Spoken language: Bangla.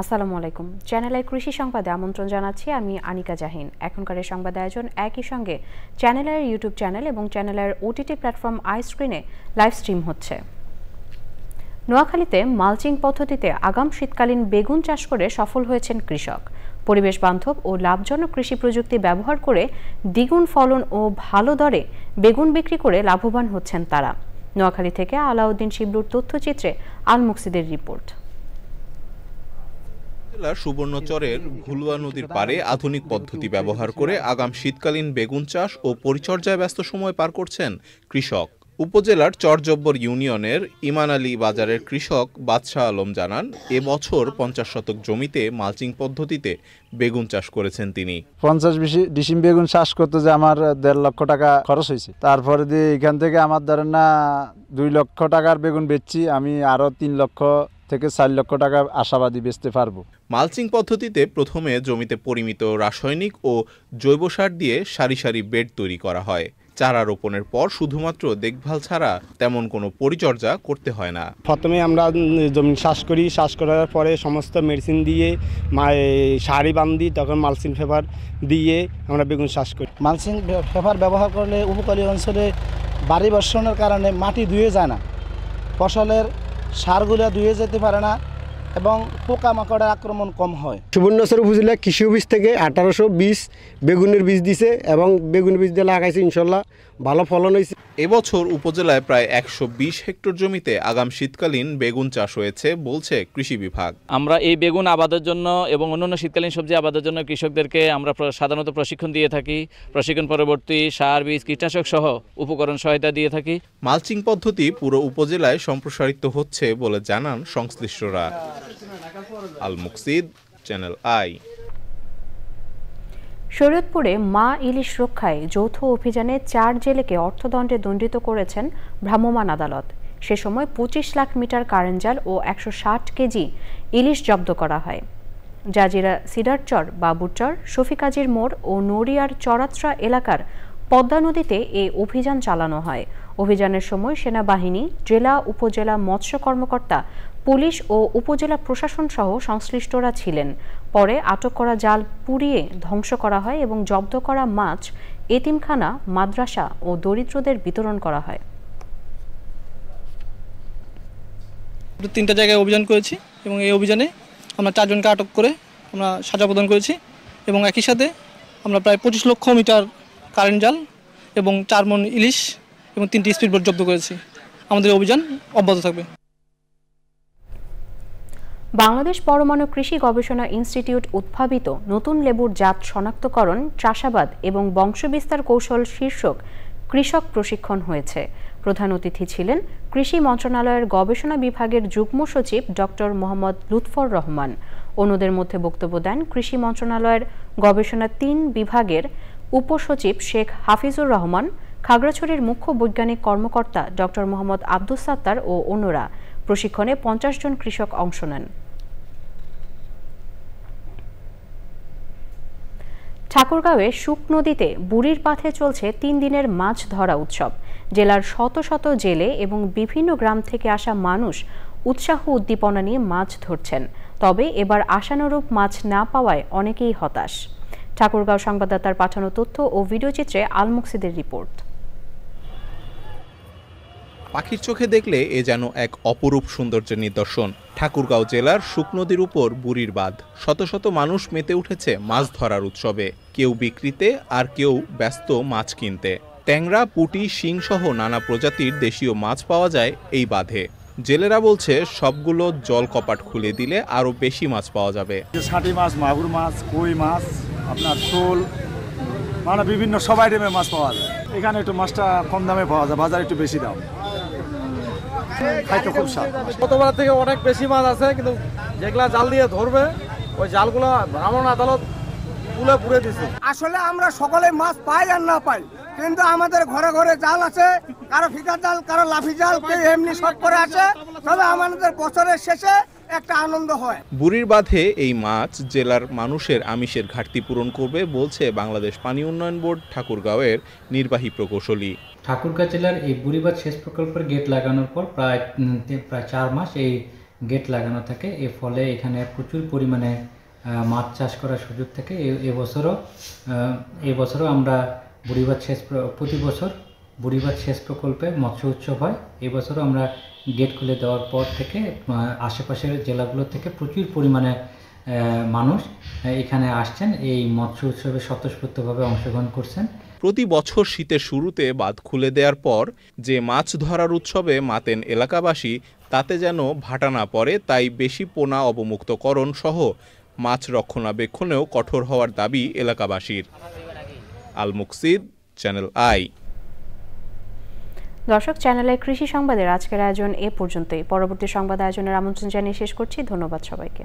আসসালামু আলাইকুম। চ্যানেল আই কৃষি সংবাদে আমন্ত্রণ জানাচ্ছি আমি আনিকা জাহিন। এখনকার এই সংবাদ আয়োজন একই সঙ্গে চ্যানেল আইয়ের ইউটিউব চ্যানেল এবং চ্যানেল আইয়ের ওটিটি প্ল্যাটফর্ম আই স্ক্রিনে লাইভ স্ট্রিম হচ্ছে। নোয়াখালীতে মালচিং পদ্ধতিতে আগাম শীতকালীন বেগুন চাষ করে সফল হয়েছেন কৃষক। পরিবেশ বান্ধব ও লাভজনক কৃষি প্রযুক্তি ব্যবহার করে দ্বিগুণ ফলন ও ভালো দরে বেগুন বিক্রি করে লাভবান হচ্ছেন তারা। নোয়াখালী থেকে আলাউদ্দিন শিবলুর তথ্যচিত্রে আল মুকসিদের রিপোর্ট। জেলার সুবর্ণচরের ঘুলুয়া নদীর পাড়ে আধুনিক পদ্ধতি ব্যবহার করে আগাম শীতকালীন বেগুন চাষ ও পরিচর্যায় ব্যস্ত সময় পার করছেন কৃষক। উপজেলার চরজব্বর ইউনিয়নের ইমান আলী বাজারের কৃষক বাদশাহ আলম জানান, এবছর 50 শতক জমিতে মালচিং পদ্ধতিতে বেগুন চাষ করেছেন তিনি। 50 ডিসিম বেগুন চাষ করতে যে আমার 1.5 লক্ষ টাকা খরচ হয়েছে। তারপরে দিয়ে এখান থেকে আমার ধরেন না 2 লক্ষ টাকার বেগুন বেচছি, আমি আরো 3 লক্ষ থেকে 4 লক্ষ টাকা আশাবাদী বেচতে পারবো। মালচিং পদ্ধতিতে প্রথমে জমিতে পরিমিত রাসায়নিক ও জৈব সার দিয়ে সারি সারি বেড তৈরি করা হয়। চারা রোপণের পর শুধুমাত্র দেখভাল ছাড়া তেমন কোনো পরিচর্যা করতে হয় না। প্রথমে আমরা জমি চাষ করি, চাষ করার পরে সমস্ত মেডিসিন দিয়ে সারি বান্ধি, তখন মালচিং পেপার দিয়ে আমরা বেগুন চাষ করি। মালচিং পেপার ব্যবহার করলে উপকূলীয় অঞ্চলে বাড়ি বর্ষণের কারণে মাটি ধুয়ে যায় না, ফসলের সারগুলো ধুয়ে যেতে পারে না এবং পোকামাকড়ের আক্রমণ কম হয়। সুবর্ণচর উপজেলা কৃষি অফিস থেকে 1820 বেগুনের বীজ দিছে এবং বেগুনের বীজ দিয়ে লাগাইছে, ইনশাল্লাহ ভালো ফলন হয়েছে। এবছর উপজেলায় প্রায় 120 হেক্টর জমিতে আগাম শীতকালীন বেগুন চাষ হয়েছে বলছে কৃষি বিভাগ। আমরা এই বেগুন আবাদের জন্য এবং অন্যান্য শীতকালীন সবজি আবাদের জন্য কৃষকদেরকে আমরা সাধারণত প্রশিক্ষণ দিয়ে থাকি। প্রশিক্ষণ পরবর্তী সার, বীজ, কীটনাশক সহ উপকরণ সহায়তা দিয়ে থাকি। মালচিং পদ্ধতি পুরো উপজেলায় সম্প্রসারিত হচ্ছে বলে জানান সংশ্লিষ্টরা। আল মুকসিদ, চ্যানেল আই। শরীয়তপুরে মা ইলিশ রক্ষায় যৌথ অভিযানে 4 জেলেকে অর্থদণ্ডে দণ্ডিত করেছেন ভ্রাম্যমাণ আদালত। সে সময় 25 লাখ মিটার কারেন্ট জাল ও 160 কেজি ইলিশ জব্দ করা হয়। জাজিরা সিডারচর, বাবুরচর, শফিকাজির মোড় ও নড়িয়ার চরাত্রা এলাকার পদ্মা নদীতে এই অভিযান চালানো হয়। অভিযানের সময় সেনাবাহিনী, জেলা উপজেলা মৎস্য কর্মকর্তা, পুলিশ ও উপজেলা প্রশাসন সহ সংশ্লিষ্টরা ছিলেন। পরে আটক করা জাল পুড়িয়ে ধ্বংস করা হয় এবং জব্দ করা মাছ এতিমখানা, মাদ্রাসা ও দরিদ্রদের বিতরণ করা হয়। 3টা জায়গায় অভিযান করেছি এবং এই অভিযানে আমরা 4 জনকে আটক করে আমরা সাজা প্রদান করেছি এবং একই সাথে আমরা প্রায় 25 লক্ষ মিটার কারেন্ট জাল এবং 4 মণ ইলিশ এবং 3টি স্পিডবোট জব্দ করেছি। আমাদের অভিযান অব্যাহত থাকবে। বাংলাদেশ পরমাণু কৃষি গবেষণা ইনস্টিটিউট উদ্ভাবিত নতুন লেবুর জাত শনাক্তকরণ, চাষাবাদ এবং বংশবিস্তার কৌশল শীর্ষক কৃষক প্রশিক্ষণ হয়েছে। প্রধান অতিথি ছিলেন কৃষি মন্ত্রণালয়ের গবেষণা বিভাগের যুগ্ম সচিব ডক্টর মোহাম্মদ লুৎফর রহমান। অন্যদের মধ্যে বক্তব্য দেন কৃষি মন্ত্রণালয়ের গবেষণা 3 বিভাগের উপসচিব শেখ হাফিজুর রহমান, খাগড়াছড়ির মুখ্য বৈজ্ঞানিক কর্মকর্তা ডক্টর মোহাম্মদ আব্দুস সাত্তার ও অন্যরা। প্রশিক্ষণে 50 জন কৃষক অংশ নেন। ঠাকুরগাঁওয়ে শুক নদীতে বুড়ির পাথে চলছে 3 দিনের মাছ ধরা উৎসব। জেলার শত শত জেলে এবং বিভিন্ন গ্রাম থেকে আসা মানুষ উৎসাহ উদ্দীপনা নিয়ে মাছ ধরছেন। তবে এবার আশানুরূপ মাছ না পাওয়ায় অনেকেই হতাশ। ঠাকুরগাঁও সংবাদদাতার পাঠানো তথ্য ও ভিডিওচিত্রে আল মুকসিদের রিপোর্ট। পাখির চোখে দেখলে এ যেন এক অপরূপ সৌন্দর্যের নিদর্শন। ঠাকুরগাঁও জেলার শুক নদীর উপর বুড়ির বাঁধ। শত শত মানুষ মেতে উঠেছে মাছ ধরার উৎসবে, কেউ বিক্রিতে আর কেউ ব্যস্ত মাছ কিনতে। ট্যাংরা, পুঁটি, শিং সহ নানা প্রজাতির দেশীয় মাছ পাওয়া যায় এই বাঁধে। জেলেরা বলছে সবগুলো জল কপাট খুলে দিলে আরো বেশি মাছ পাওয়া যাবে। ছাটি মাছ, মাগুর মাছ, কই মাছ, আপনার শোল, মানে বিভিন্ন সব আইটেমের মাছ পাওয়া যায়। এখানে একটু মাছটা কম দামে পাওয়া যায়, বাজারে একটু বেশি দাম। খাইতে খুব স্বাদ। গতবার থেকে অনেক বেশি মাছ আছে, কিন্তু যেগুলা জাল দিয়ে ধরবে ওই জালগুলো ভ্রাম্যমাণ আদালত তুলে পুড়ে দিচ্ছে। আসলে আমরা সকলে মাছ পাই আর না পাই, কিন্তু আমাদের ঘরে ঘরে জাল আছে, কারো ফিকার জাল, কারো লাফি জাল, কেউ এমনি সব করে আছে। তবে আমাদের বছরের শেষে একটা আনন্দ হয়। বুড়ির বাঁধে এই মাছ জেলার মানুষের আমিষের ঘাটতি পূরণ করবে বলছে বাংলাদেশ পানি উন্নয়ন বোর্ড ঠাকুরগাঁওয়ের নির্বাহী প্রকৌশলী। ঠাকুরগাঁও জেলার এই বুড়িবাঁধ সেচ প্রকল্পের গেট লাগানোর পর প্রায় 4 মাস এই গেট লাগানো থাকে। এর ফলে এখানে প্রচুর পরিমাণে মাছ চাষ করার সুযোগ থাকে। এবছরও আমরা প্রতি বছর বুড়িবাদ সেচ প্রকল্পে মৎস্য উৎসব হয়। এবছরও আমরা গেট খুলে দেওয়ার পর থেকে আশেপাশের জেলাগুলো থেকে প্রচুর পরিমাণে মানুষ এখানে আসছেন, এই মৎস্য উৎসবে স্বতঃস্ফূর্তভাবে অংশগ্রহণ করছেন। প্রতি বছর শীতের শুরুতে বাঁধ খুলে দেওয়ার পর যে মাছ ধরার উৎসবে মাতেন এলাকাবাসী, তাতে যেন ভাটা না পড়ে, তাই বেশি পোনা অবমুক্তকরণ সহ মাছ রক্ষণাবেক্ষণেও কঠোর হওয়ার দাবি এলাকাবাসীর। আল মুকসিদ, চ্যানেল আই। দর্শক, চ্যানেলের কৃষি সংবাদের আজকের আয়োজন এ পর্যন্তই। পরবর্তী সংবাদ আয়োজনের আমন্ত্রণ জানিয়ে শেষ করছি। ধন্যবাদ সবাইকে।